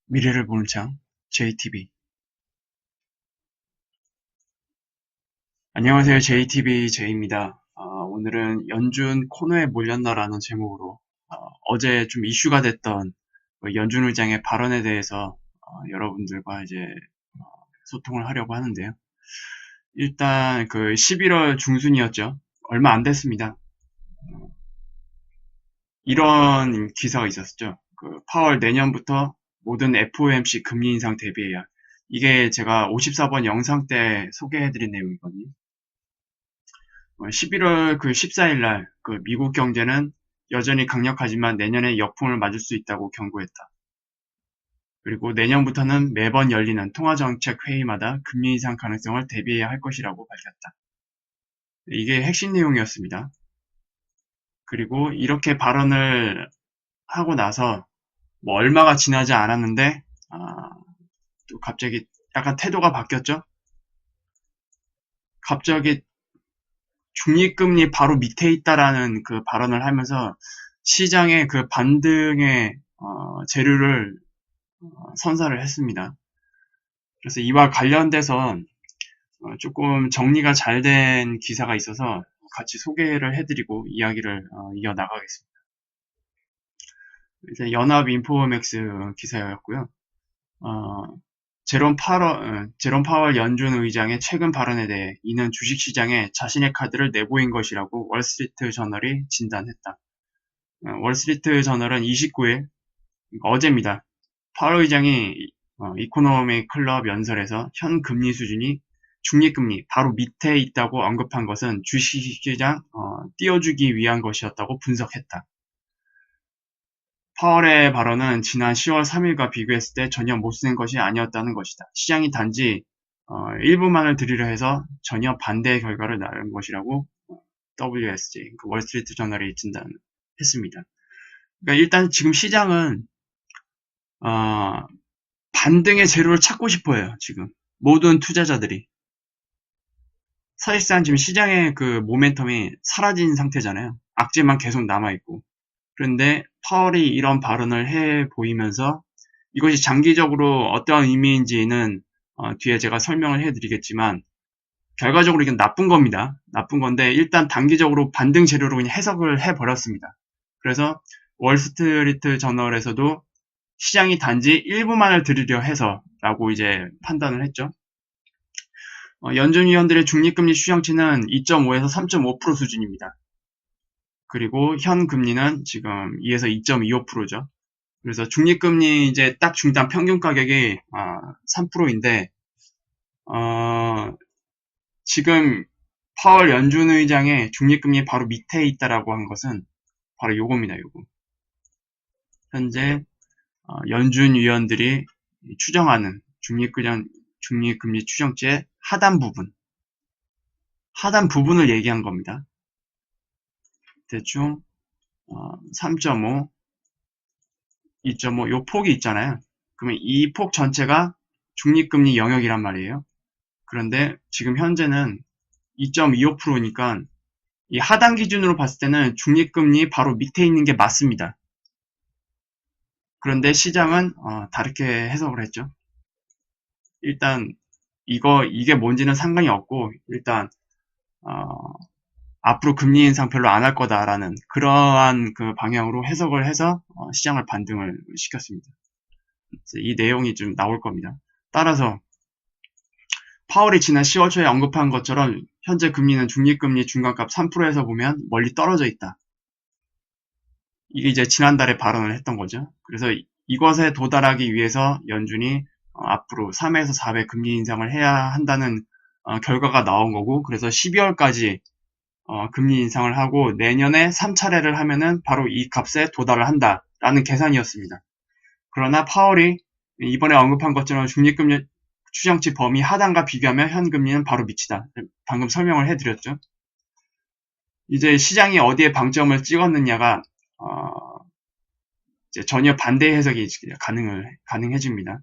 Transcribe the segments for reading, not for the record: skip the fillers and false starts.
미래를 보는 창 JTB. 안녕하세요. JTB J입니다. 오늘은 연준 코너에 몰렸나라는 제목으로 어제 좀 이슈가 됐던 그 연준 의장의 발언에 대해서 여러분들과 이제 소통을 하려고 하는데요. 일단 그 11월 중순이었죠. 얼마 안 됐습니다. 이런 기사가 있었죠. 그 파월 내년부터 모든 FOMC 금리 인상 대비해야. 이게 제가 54번 영상 때 소개해드린 내용이거든요. 11월 그 14일 날 그 미국 경제는 여전히 강력하지만 내년에 역풍을 맞을 수 있다고 경고했다. 그리고 내년부터는 매번 열리는 통화정책 회의마다 금리 인상 가능성을 대비해야 할 것이라고 밝혔다. 이게 핵심 내용이었습니다. 그리고 이렇게 발언을 하고 나서 뭐 얼마가 지나지 않았는데 또 갑자기 약간 태도가 바뀌었죠. 갑자기 중립금리 바로 밑에 있다라는 그 발언을 하면서 시장의 그 반등의 재료를 선사를 했습니다. 그래서 이와 관련돼서 조금 정리가 잘 된 기사가 있어서 같이 소개를 해드리고 이야기를 이어나가겠습니다. 이제 연합인포맥스 기사였고요. 제롬 파월 연준 의장의 최근 발언에 대해 이는 주식시장에 자신의 카드를 내보인 것이라고 월스트리트 저널이 진단했다. 월스트리트 저널은 29일, 어제입니다. 파월 의장이 이코노미 클럽 연설에서 현 금리 수준이 중립금리 바로 밑에 있다고 언급한 것은 주식시장 띄워주기 위한 것이었다고 분석했다. 파월의 발언은 지난 10월 3일과 비교했을 때 전혀 못쓰는 것이 아니었다는 것이다. 시장이 단지 일부만을 들이려 해서 전혀 반대의 결과를 낳은 것이라고 WSJ, 그 월스트리트 저널이 진단했습니다. 그러니까 일단 지금 시장은 반등의 재료를 찾고 싶어요. 지금 모든 투자자들이. 사실상 지금 시장의 그 모멘텀이 사라진 상태잖아요. 악재만 계속 남아있고. 그런데 파월이 이런 발언을 해 보이면서 이것이 장기적으로 어떠한 의미인지는 뒤에 제가 설명을 해드리겠지만 결과적으로 이건 나쁜 겁니다. 나쁜 건데 일단 단기적으로 반등 재료로 그냥 해석을 해버렸습니다. 그래서 월스트리트 저널에서도 시장이 단지 일부만을 들으려 해서라고 이제 판단을 했죠. 연준위원들의 중립금리 추정치는 2.5에서 3.5% 수준입니다. 그리고 현 금리는 지금 2에서 2.25%죠. 그래서 중립금리 이제 딱 중단 평균 가격이 3%인데 지금 파월 연준 의장의 중립금리 바로 밑에 있다라고 한 것은 바로 요겁니다. 요거. 현재 연준 위원들이 추정하는 중립금리 추정치의 하단 부분을 얘기한 겁니다. 대충 3.5, 2.5 요 폭이 있잖아요. 그러면 이 폭 전체가 중립금리 영역이란 말이에요. 그런데 지금 현재는 2.25%니까 이 하단 기준으로 봤을 때는 중립금리 바로 밑에 있는 게 맞습니다. 그런데 시장은 다르게 해석을 했죠. 일단 이게 뭔지는 상관이 없고 일단 앞으로 금리 인상 별로 안 할 거다라는 그러한 그 방향으로 해석을 해서 시장을 반등을 시켰습니다. 이 내용이 좀 나올 겁니다. 따라서 파월이 지난 10월 초에 언급한 것처럼 현재 금리는 중립금리 중간값 3%에서 보면 멀리 떨어져 있다. 이게 이제 지난달에 발언을 했던 거죠. 그래서 이것에 도달하기 위해서 연준이 앞으로 3에서 4배 금리 인상을 해야 한다는 결과가 나온 거고, 그래서 12월까지 금리 인상을 하고 내년에 3차례를 하면은 바로 이 값에 도달을 한다라는 계산이었습니다. 그러나 파월이 이번에 언급한 것처럼 중립금리 추정치 범위 하단과 비교하면 현 금리는 바로 밑이다. 방금 설명을 해드렸죠. 이제 시장이 어디에 방점을 찍었느냐가 이제 전혀 반대 해석이 가능해집니다.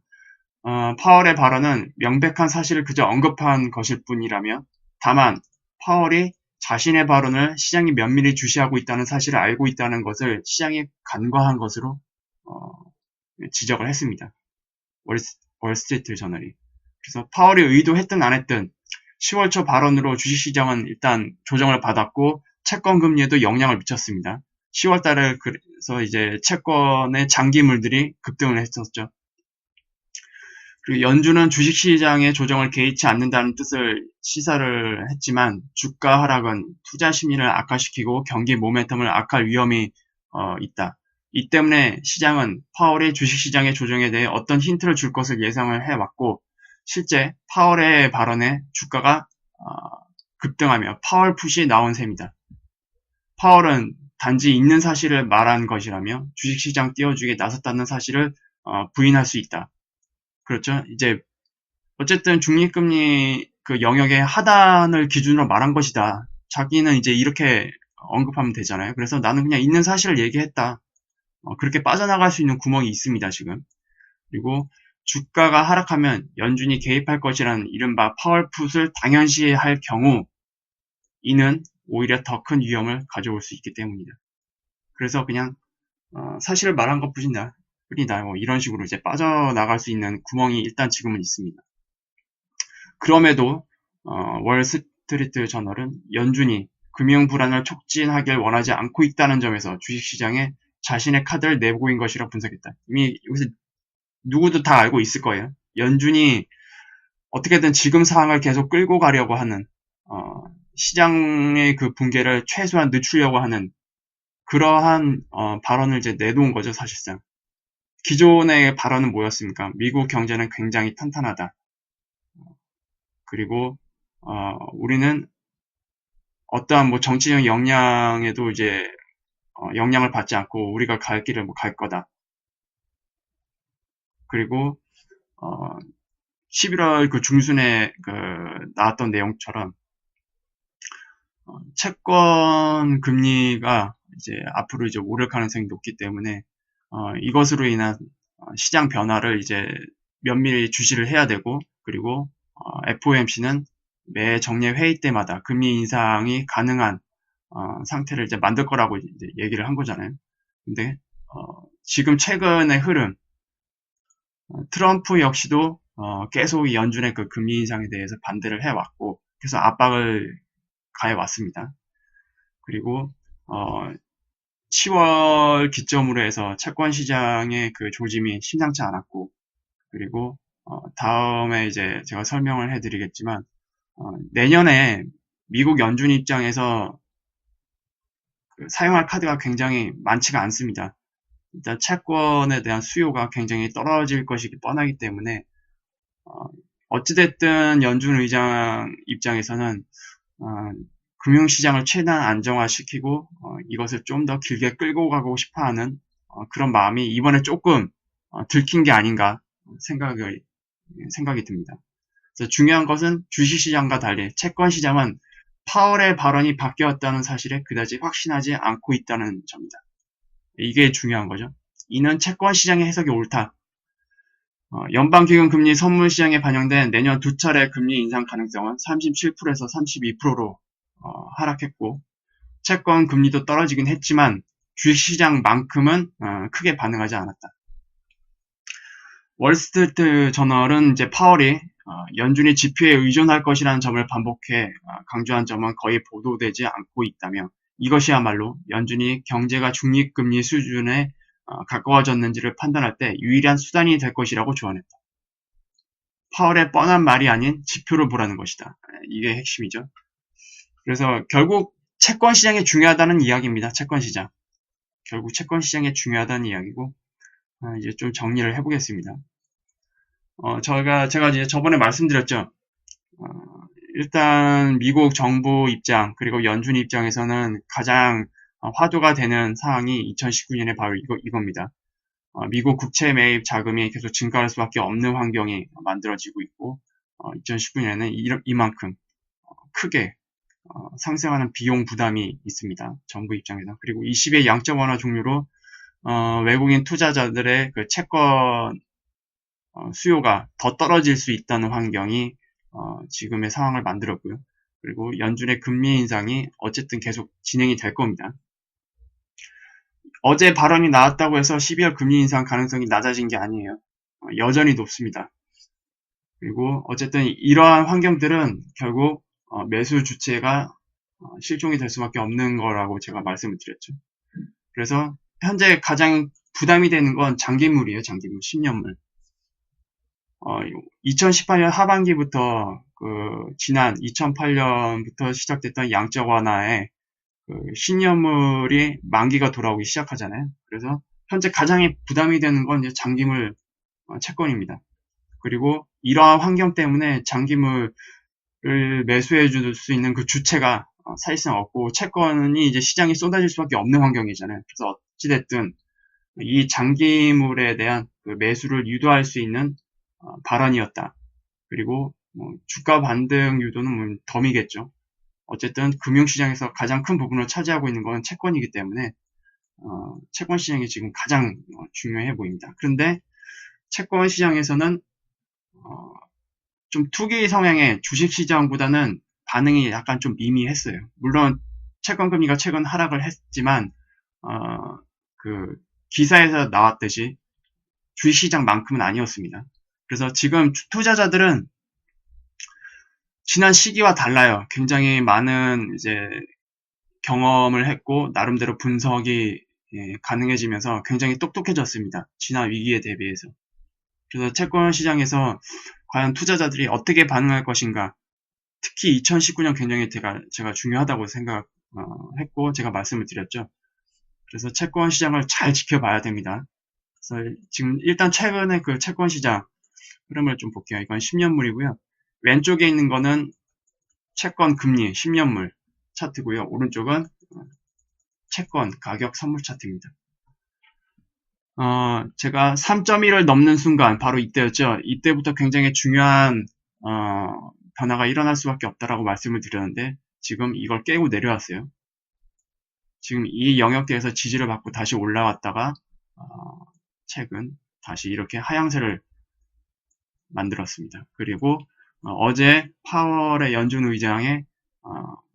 파월의 발언은 명백한 사실을 그저 언급한 것일 뿐이라며 다만 파월이 자신의 발언을 시장이 면밀히 주시하고 있다는 사실을 알고 있다는 것을 시장이 간과한 것으로 지적을 했습니다. 월스트리트 저널이. 그래서 파월이 의도했든 안 했든 10월 초 발언으로 주식시장은 일단 조정을 받았고 채권 금리에도 영향을 미쳤습니다. 10월 달에 그래서 이제 채권의 장기물들이 급등을 했었죠. 그리고 연준은 주식시장의 조정을 개의치 않는다는 뜻을 시사를 했지만 주가 하락은 투자 심리를 악화시키고 경기 모멘텀을 악화할 위험이 있다. 이 때문에 시장은 파월의 주식시장의 조정에 대해 어떤 힌트를 줄 것을 예상을 해왔고 실제 파월의 발언에 주가가 급등하며 파월 풋이 나온 셈이다. 파월은 단지 있는 사실을 말한 것이라며 주식시장 띄워주기에 나섰다는 사실을 부인할 수 있다. 그렇죠. 이제 어쨌든 중립금리 그 영역의 하단을 기준으로 말한 것이다. 자기는 이제 이렇게 언급하면 되잖아요. 그래서 나는 그냥 있는 사실을 얘기했다. 그렇게 빠져나갈 수 있는 구멍이 있습니다, 지금. 그리고 주가가 하락하면 연준이 개입할 것이라는 이른바 파월풋을 당연시할 경우 이는 오히려 더 큰 위험을 가져올 수 있기 때문이다. 그래서 그냥 사실을 말한 것뿐이다. 뭐 이런 식으로 이제 빠져나갈 수 있는 구멍이 일단 지금은 있습니다. 그럼에도 월스트리트 저널은 연준이 금융 불안을 촉진하길 원하지 않고 있다는 점에서 주식시장에 자신의 카드를 내보인 것이라 분석했다. 이미 여기서 누구도 다 알고 있을 거예요. 연준이 어떻게든 지금 상황을 계속 끌고 가려고 하는 시장의 그 붕괴를 최소한 늦추려고 하는 그러한 발언을 이제 내놓은 거죠, 사실상. 기존의 발언은 뭐였습니까? 미국 경제는 굉장히 탄탄하다. 그리고 우리는 어떠한 뭐 정치적 영향에도 이제 영향을 받지 않고 우리가 갈 길을 뭐 갈 거다. 그리고 11월 그 중순에 그 나왔던 내용처럼 채권 금리가 이제 앞으로 이제 오를 가능성이 높기 때문에 이것으로 인한 시장 변화를 이제 면밀히 주시를 해야 되고 그리고 FOMC는 매 정례 회의 때마다 금리 인상이 가능한 상태를 이제 만들 거라고 이제 얘기를 한 거잖아요. 근데 지금 최근의 흐름 트럼프 역시도 계속 연준의 그 금리 인상에 대해서 반대를 해왔고 그래서 압박을 가해왔습니다. 그리고 10월 기점으로 해서 채권 시장의 그 조짐이 심상치 않았고 그리고 다음에 이제 제가 설명을 해드리겠지만 내년에 미국 연준 입장에서 그 사용할 카드가 굉장히 많지가 않습니다. 일단 채권에 대한 수요가 굉장히 떨어질 것이 뻔하기 때문에 어찌됐든 연준 의장 입장에서는 금융시장을 최대한 안정화시키고 이것을 좀 더 길게 끌고 가고 싶어하는 그런 마음이 이번에 조금 들킨 게 아닌가 생각이 듭니다. 그래서 중요한 것은 주식시장과 달리 채권시장은 파월의 발언이 바뀌었다는 사실에 그다지 확신하지 않고 있다는 점입니다. 이게 중요한 거죠. 이는 채권시장의 해석이 옳다. 연방기금 금리 선물시장에 반영된 내년 두 차례 금리 인상 가능성은 37%에서 32%로 하락했고 채권 금리도 떨어지긴 했지만 주식시장만큼은 크게 반응하지 않았다. 월스트리트 저널은 이제 파월이 연준이 지표에 의존할 것이라는 점을 반복해 강조한 점은 거의 보도되지 않고 있다며 이것이야말로 연준이 경제가 중립금리 수준에 가까워졌는지를 판단할 때 유일한 수단이 될 것이라고 조언했다. 파월의 뻔한 말이 아닌 지표를 보라는 것이다. 이게 핵심이죠. 그래서 결국 채권 시장이 중요하다는 이야기입니다. 채권 시장. 결국 채권 시장이 중요하다는 이야기고 이제 좀 정리를 해보겠습니다. 제가 이제 저번에 말씀드렸죠. 일단 미국 정부 입장 그리고 연준 입장에서는 가장 화두가 되는 사항이 2019년에 바로 이겁니다. 미국 국채 매입 자금이 계속 증가할 수밖에 없는 환경이 만들어지고 있고 2019년에는 이만큼 크게 상승하는 비용 부담이 있습니다. 정부 입장에서. 그리고 20의 양적 완화 종류로 외국인 투자자들의 그 채권 수요가 더 떨어질 수 있다는 환경이 지금의 상황을 만들었고요. 그리고 연준의 금리 인상이 어쨌든 계속 진행이 될 겁니다. 어제 발언이 나왔다고 해서 12월 금리 인상 가능성이 낮아진 게 아니에요. 여전히 높습니다. 그리고 어쨌든 이러한 환경들은 결국 매수 주체가 실종이 될 수밖에 없는 거라고 제가 말씀을 드렸죠. 그래서 현재 가장 부담이 되는 건 장기물이에요. 장기물, 10년물. 2018년 하반기부터 지난 2008년부터 시작됐던 양적 완화에 10년물이 만기가 돌아오기 시작하잖아요. 그래서 현재 가장 부담이 되는 건 이제 장기물 채권입니다. 그리고 이러한 환경 때문에 장기물을 매수해 줄 수 있는 그 주체가 사실상 없고 채권이 이제 시장이 쏟아질 수밖에 없는 환경이잖아요. 그래서 어찌됐든 이 장기물에 대한 매수를 유도할 수 있는 발언이었다. 그리고 주가 반등 유도는 덤이겠죠. 어쨌든 금융시장에서 가장 큰 부분을 차지하고 있는 건 채권이기 때문에 채권 시장이 지금 가장 중요해 보입니다. 그런데 채권 시장에서는 좀 투기 성향의 주식 시장보다는 반응이 약간 좀 미미했어요. 물론 채권 금리가 최근 하락을 했지만 그 기사에서 나왔듯이 주식 시장만큼은 아니었습니다. 그래서 지금 투자자들은 지난 시기와 달라요. 굉장히 많은 이제 경험을 했고 나름대로 분석이 가능해지면서 굉장히 똑똑해졌습니다. 지난 위기에 대비해서. 그래서 채권 시장에서 과연 투자자들이 어떻게 반응할 것인가, 특히 2019년 굉장히 제가 중요하다고 생각했고 제가 말씀을 드렸죠. 그래서 채권 시장을 잘 지켜봐야 됩니다. 그래서 지금 일단 최근에 그 채권 시장 흐름을 좀 볼게요. 이건 10년물이고요. 왼쪽에 있는 거는 채권 금리 10년물 차트고요. 오른쪽은 채권 가격 선물 차트입니다. 제가 3.1을 넘는 순간 바로 이때였죠. 이때부터 굉장히 중요한 변화가 일어날 수밖에 없다라고 말씀을 드렸는데 지금 이걸 깨고 내려왔어요. 지금 이 영역대에서 지지를 받고 다시 올라왔다가 최근 다시 이렇게 하향세를 만들었습니다. 그리고 어제 파월의 연준 의장의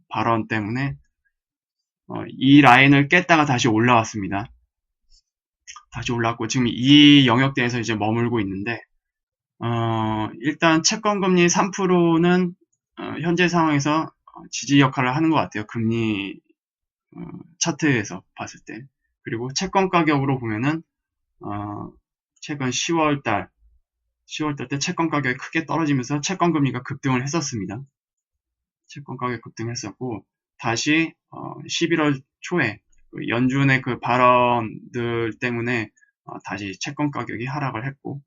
발언 때문에 이 라인을 깼다가 다시 올라왔습니다. 다시 올랐고 지금 이 영역대에서 이제 머물고 있는데 일단 채권금리 3%는 현재 상황에서 지지 역할을 하는 것 같아요. 금리 차트에서 봤을 때. 그리고 채권 가격으로 보면은 최근 10월달 때 채권 가격이 크게 떨어지면서 채권 금리가 급등을 했었습니다. 채권 가격 급등했었고 다시 11월 초에 연준의 그 발언들 때문에 다시 채권 가격이 하락을 했고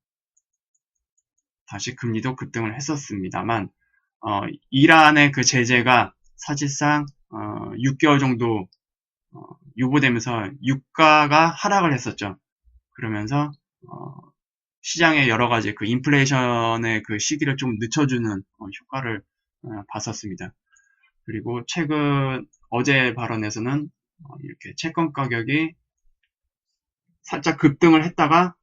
다시 금리도 급등을 했었습니다만 이란의 그 제재가 사실상 6개월 정도 유보되면서 유가가 하락을 했었죠. 그러면서 시장의 여러 가지 그 인플레이션의 그 시기를 좀 늦춰주는 효과를 봤었습니다. 그리고 최근 어제 발언에서는 이렇게 채권 가격이 살짝 급등을 했다가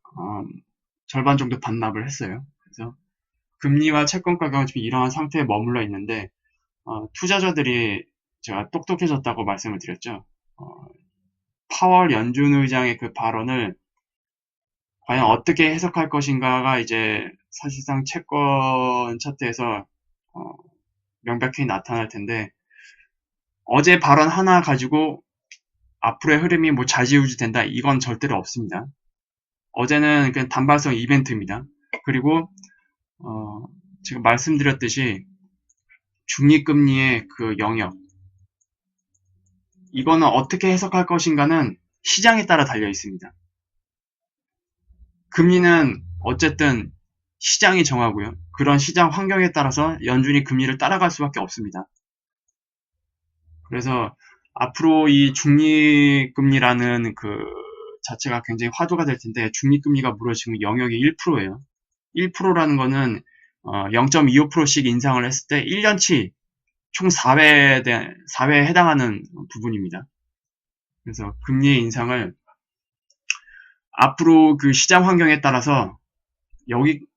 절반 정도 반납을 했어요. 그래서 금리와 채권 가격은 지금 이러한 상태에 머물러 있는데 투자자들이 제가 똑똑해졌다고 말씀을 드렸죠. 파월 연준 의장의 그 발언을 과연 어떻게 해석할 것인가가 이제 사실상 채권 차트에서 명백히 나타날 텐데 어제 발언 하나 가지고 앞으로의 흐름이 뭐 좌지우지 된다 이건 절대로 없습니다. 어제는 그냥 단발성 이벤트입니다. 그리고 지금 말씀드렸듯이 중립금리의 그 영역 이거는 어떻게 해석할 것인가는 시장에 따라 달려 있습니다. 금리는 어쨌든 시장이 정하고요. 그런 시장 환경에 따라서 연준이 금리를 따라갈 수밖에 없습니다. 그래서 앞으로 이 중립금리라는 그 자체가 굉장히 화두가 될 텐데 중립금리가 무려 지금 영역이 1%예요. 1%라는 거는 0.25%씩 인상을 했을 때 1년치 총 4회에 해당하는 부분입니다. 그래서 금리의 인상을 앞으로 그 시장 환경에 따라서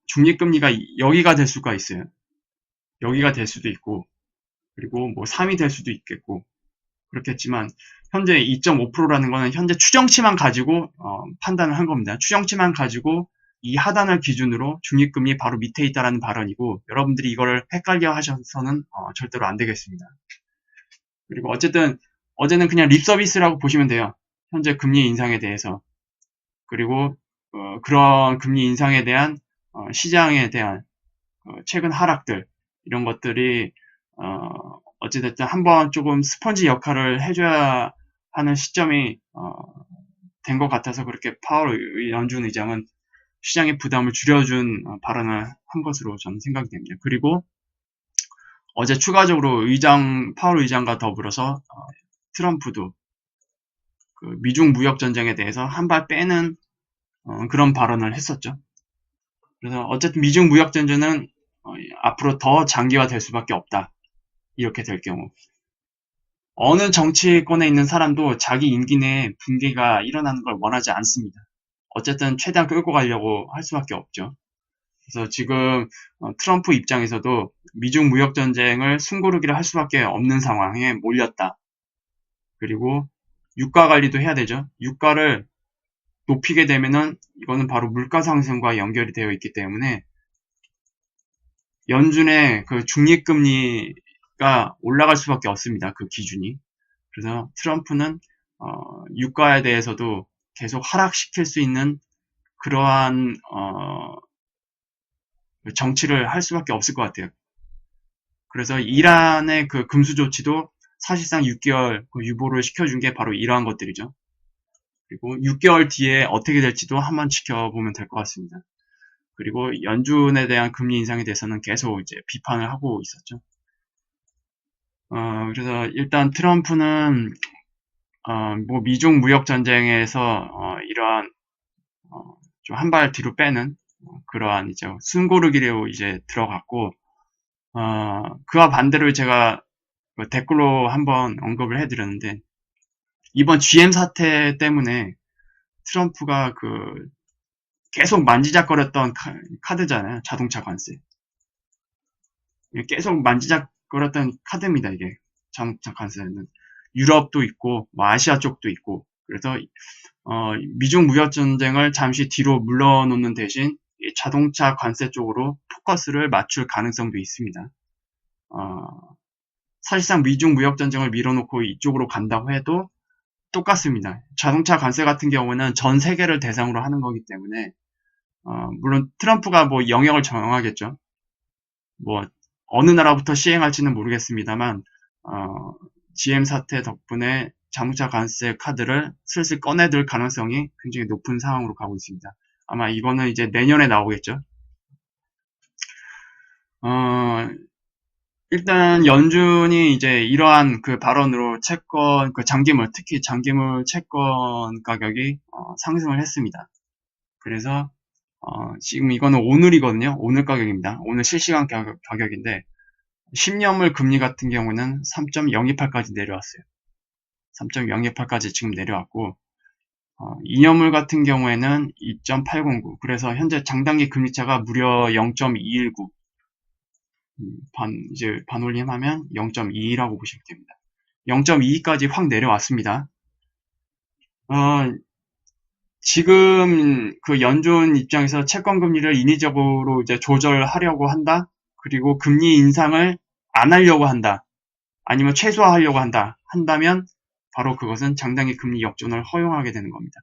중립금리가 여기가 될 수가 있어요. 여기가 될 수도 있고 그리고 뭐 3이 될 수도 있겠고 그렇겠지만 현재 2.5%라는 거는 현재 추정치만 가지고 판단을 한 겁니다. 추정치만 가지고 이 하단을 기준으로 중립금리 바로 밑에 있다라는 발언이고, 여러분들이 이거를 헷갈려 하셔서는 절대로 안 되겠습니다. 그리고 어쨌든 어제는 그냥 립 서비스라고 보시면 돼요. 현재 금리 인상에 대해서. 그리고 그런 금리 인상에 대한 시장에 대한 최근 하락들, 이런 것들이 어찌됐든 한번 조금 스펀지 역할을 해줘야 하는 시점이 된 것 같아서, 그렇게 파월 연준 의장은 시장의 부담을 줄여준 발언을 한 것으로 저는 생각이 됩니다. 그리고 어제 추가적으로 파월 의장과 더불어서 트럼프도 그 미중 무역 전쟁에 대해서 한 발 빼는 그런 발언을 했었죠. 그래서 어쨌든 미중 무역 전쟁은 앞으로 더 장기화될 수밖에 없다. 이렇게 될 경우. 어느 정치권에 있는 사람도 자기 임기 내에 붕괴가 일어나는 걸 원하지 않습니다. 어쨌든 최대한 끌고 가려고 할 수밖에 없죠. 그래서 지금 트럼프 입장에서도 미중 무역 전쟁을 숨고르기를 할 수밖에 없는 상황에 몰렸다. 그리고 유가 관리도 해야 되죠. 유가를 높이게 되면은 이거는 바로 물가 상승과 연결이 되어 있기 때문에 연준의 그 중립금리가 올라갈 수밖에 없습니다. 그 기준이. 그래서 트럼프는 유가에 대해서도 계속 하락시킬 수 있는 그러한 정치를 할 수밖에 없을 것 같아요. 그래서 이란의 그 금수 조치도 사실상 6개월 유보를 시켜준 게 바로 이러한 것들이죠. 그리고 6개월 뒤에 어떻게 될지도 한번 지켜보면 될 것 같습니다. 그리고 연준에 대한 금리 인상에 대해서는 계속 이제 비판을 하고 있었죠. 그래서 일단 트럼프는 뭐 미중 무역 전쟁에서 이러한 좀 한 발 뒤로 빼는 그러한 이제 숨고르기로 이제 들어갔고, 그와 반대로 제가 댓글로 한번 언급을 해드렸는데, 이번 GM 사태 때문에 트럼프가 계속 만지작거렸던 카드잖아요. 자동차 관세. 계속 만지작거렸던 카드입니다, 이게. 자동차 관세는. 유럽도 있고, 뭐 아시아 쪽도 있고. 그래서, 미중 무역 전쟁을 잠시 뒤로 물러놓는 대신 자동차 관세 쪽으로 포커스를 맞출 가능성도 있습니다. 사실상 미중 무역 전쟁을 밀어놓고 이쪽으로 간다고 해도 똑같습니다. 자동차 관세 같은 경우는 전 세계를 대상으로 하는 거기 때문에, 물론 트럼프가 뭐 영역을 정하겠죠. 뭐 어느 나라부터 시행할지는 모르겠습니다만, GM 사태 덕분에 자동차 관세 카드를 슬슬 꺼내들 가능성이 굉장히 높은 상황으로 가고 있습니다. 아마 이거는 이제 내년에 나오겠죠. 일단 연준이 이제 이러한 그 발언으로 채권, 그 장기물, 특히 장기물 채권 가격이 상승을 했습니다. 그래서 지금 이거는 오늘이거든요. 오늘 가격입니다. 오늘 실시간 가격인데 10년물 금리 같은 경우는 3.028까지 내려왔어요. 3.028까지 지금 내려왔고 2년물 같은 경우에는 2.809. 그래서 현재 장단기 금리차가 무려 0.219. 이제 반올림하면 0.22라고 보시면 됩니다. 0.22까지 확 내려왔습니다. 지금 그 연준 입장에서 채권 금리를 인위적으로 이제 조절하려고 한다. 그리고 금리 인상을 안 하려고 한다. 아니면 최소화하려고 한다면 바로 그것은 장단기 금리 역전을 허용하게 되는 겁니다.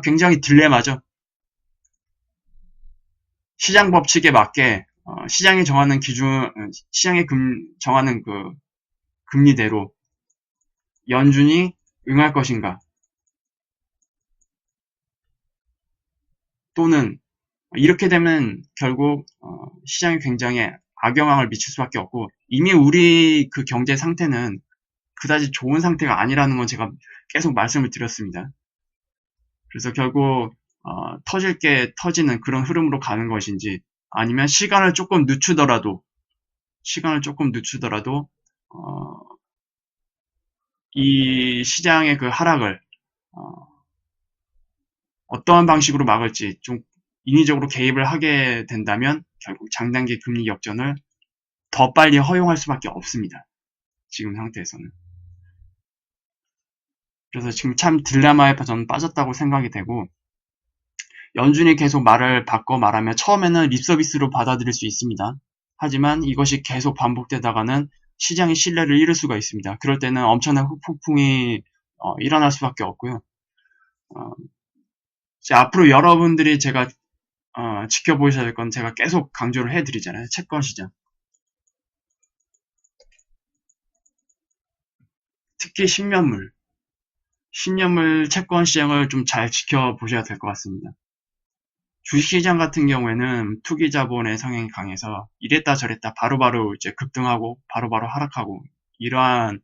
굉장히 딜레마죠. 시장 법칙에 맞게 시장이 정하는 시장이 정하는 그 금리대로 연준이 응할 것인가, 또는 이렇게 되면 결국 시장이 굉장히 악영향을 미칠 수밖에 없고, 이미 우리 그 경제 상태는 그다지 좋은 상태가 아니라는 건 제가 계속 말씀을 드렸습니다. 그래서 결국 터질 게 터지는 그런 흐름으로 가는 것인지, 아니면 시간을 조금 늦추더라도 이 시장의 그 하락을 어떠한 방식으로 막을지 좀 인위적으로 개입을 하게 된다면 결국 장단기 금리 역전을 더 빨리 허용할 수밖에 없습니다. 지금 상태에서는. 그래서 지금 참 딜레마에 저는 빠졌다고 생각이 되고, 연준이 계속 말을 바꿔 말하면 처음에는 립서비스로 받아들일 수 있습니다. 하지만 이것이 계속 반복되다가는 시장의 신뢰를 잃을 수가 있습니다. 그럴 때는 엄청난 후폭풍이 일어날 수밖에 없고요. 앞으로 여러분들이 제가 지켜보셔야 될 건 제가 계속 강조를 해드리잖아요. 채권 시장. 특히 10년물 채권 시장을 좀 잘 지켜보셔야 될 것 같습니다. 주식시장 같은 경우에는 투기 자본의 성향이 강해서 이랬다 저랬다 바로바로 이제 급등하고 바로바로 하락하고 이러한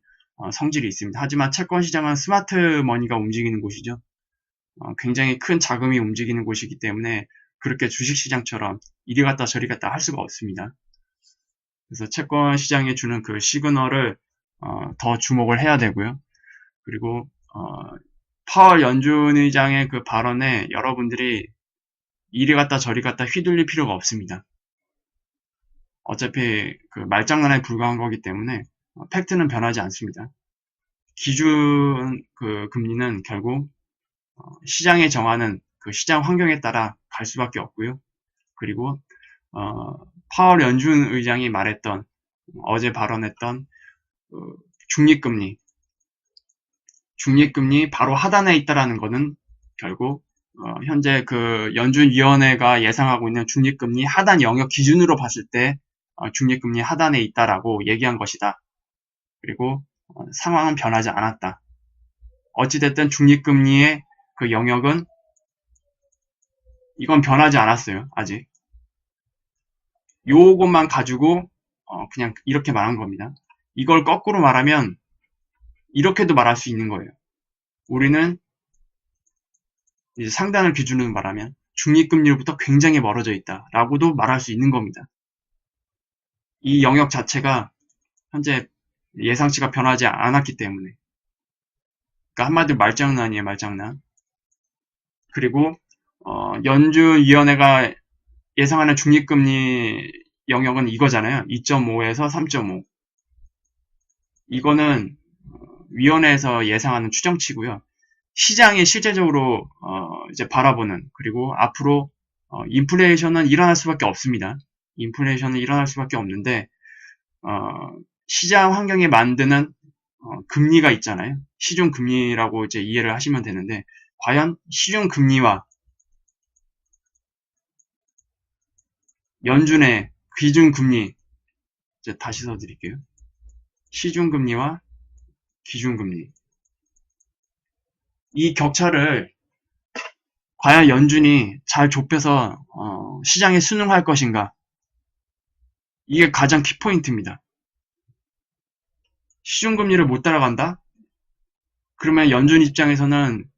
성질이 있습니다. 하지만 채권 시장은 스마트 머니가 움직이는 곳이죠. 굉장히 큰 자금이 움직이는 곳이기 때문에 그렇게 주식시장처럼 이리 갔다 저리 갔다 할 수가 없습니다. 그래서 채권 시장에 주는 그 시그널을 더 주목을 해야 되고요. 그리고 파월 연준 의장의 그 발언에 여러분들이 이리 갔다 저리 갔다 휘둘릴 필요가 없습니다. 어차피 그 말장난에 불과한 거기 때문에 팩트는 변하지 않습니다. 기준 그 금리는 결국 시장에 정하는 그 시장 환경에 따라 갈 수밖에 없고요. 그리고 파월 연준 의장이 말했던 어제 발언했던 중립금리 바로 하단에 있다라는 것은 결국 현재 그 연준위원회가 예상하고 있는 중립금리 하단 영역 기준으로 봤을 때 중립금리 하단에 있다라고 얘기한 것이다. 그리고 상황은 변하지 않았다. 어찌됐든 중립금리의 그 영역은 이건 변하지 않았어요. 아직. 요것만 가지고 그냥 이렇게 말한 겁니다. 이걸 거꾸로 말하면 이렇게도 말할 수 있는 거예요. 우리는 이제 상단을 기준으로 말하면 중립금리로부터 굉장히 멀어져 있다라고도 말할 수 있는 겁니다. 이 영역 자체가 현재 예상치가 변하지 않았기 때문에. 그러니까 한마디로 말장난이에요, 말장난. 그리고 연준위원회가 예상하는 중립금리 영역은 이거잖아요. 2.5에서 3.5. 이거는 위원회에서 예상하는 추정치고요. 시장이 실제적으로 이제 바라보는 그리고 앞으로 인플레이션은 일어날 수밖에 없습니다. 인플레이션은 일어날 수밖에 없는데 시장 환경에 만드는 금리가 있잖아요. 시중 금리라고 이제 이해를 하시면 되는데 과연 시중 금리와 연준의 기준 금리 이제 다시 써드릴게요. 시중 금리와 기준 금리 이 격차를 과연 연준이 잘 좁혀서 시장에 순응할 것인가? 이게 가장 키포인트입니다. 시중금리를 못 따라간다? 그러면 연준 입장에서는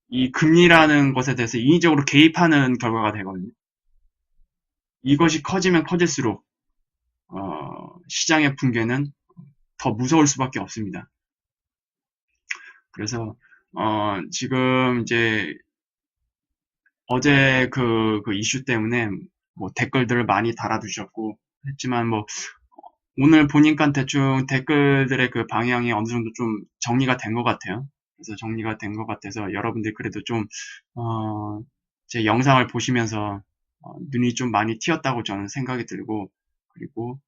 이 금리라는 것에 대해서 인위적으로 개입하는 결과가 되거든요. 이것이 커지면 커질수록 시장의 붕괴는 더 무서울 수밖에 없습니다. 그래서 지금 이제 어제 그 이슈 때문에 뭐 댓글들을 많이 달아두셨고 했지만 뭐 오늘 보니까 대충 댓글들의 그 방향이 어느 정도 좀 정리가 된 것 같아요. 그래서 정리가 된 것 같아서 여러분들 그래도 좀 제 영상을 보시면서 눈이 좀 많이 튀었다고 저는 생각이 들고 그리고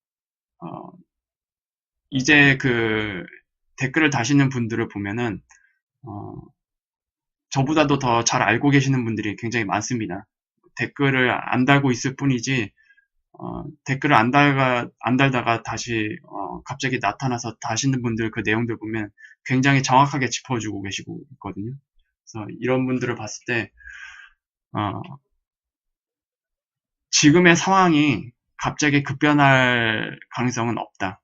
이제 그 댓글을 다시는 분들을 보면은 저보다도 더 잘 알고 계시는 분들이 굉장히 많습니다. 댓글을 안 달고 있을 뿐이지 댓글을 안 달다가 다시 갑자기 나타나서 다시는 분들 그 내용들 보면 굉장히 정확하게 짚어주고 계시고 있거든요. 그래서 이런 분들을 봤을 때 지금의 상황이 갑자기 급변할 가능성은 없다.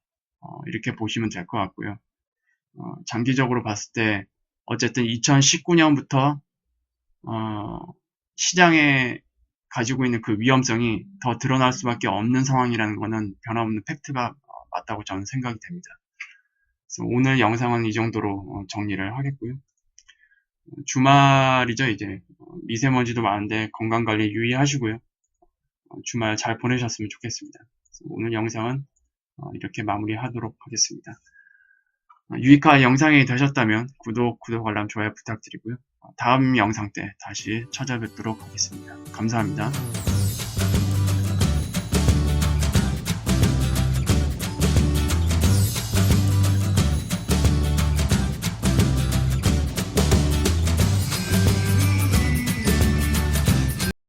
이렇게 보시면 될 것 같고요. 장기적으로 봤을 때 어쨌든 2019년부터 시장에 가지고 있는 그 위험성이 더 드러날 수밖에 없는 상황이라는 것은 변함없는 팩트가 맞다고 저는 생각이 됩니다. 그래서 오늘 영상은 이 정도로 정리를 하겠고요. 주말이죠, 이제. 미세먼지도 많은데 건강관리 유의하시고요. 주말 잘 보내셨으면 좋겠습니다. 오늘 영상은 이렇게 마무리하도록 하겠습니다. 유익한 영상이 되셨다면 구독, 알람, 좋아요 부탁드리고요. 다음 영상 때 다시 찾아뵙도록 하겠습니다. 감사합니다.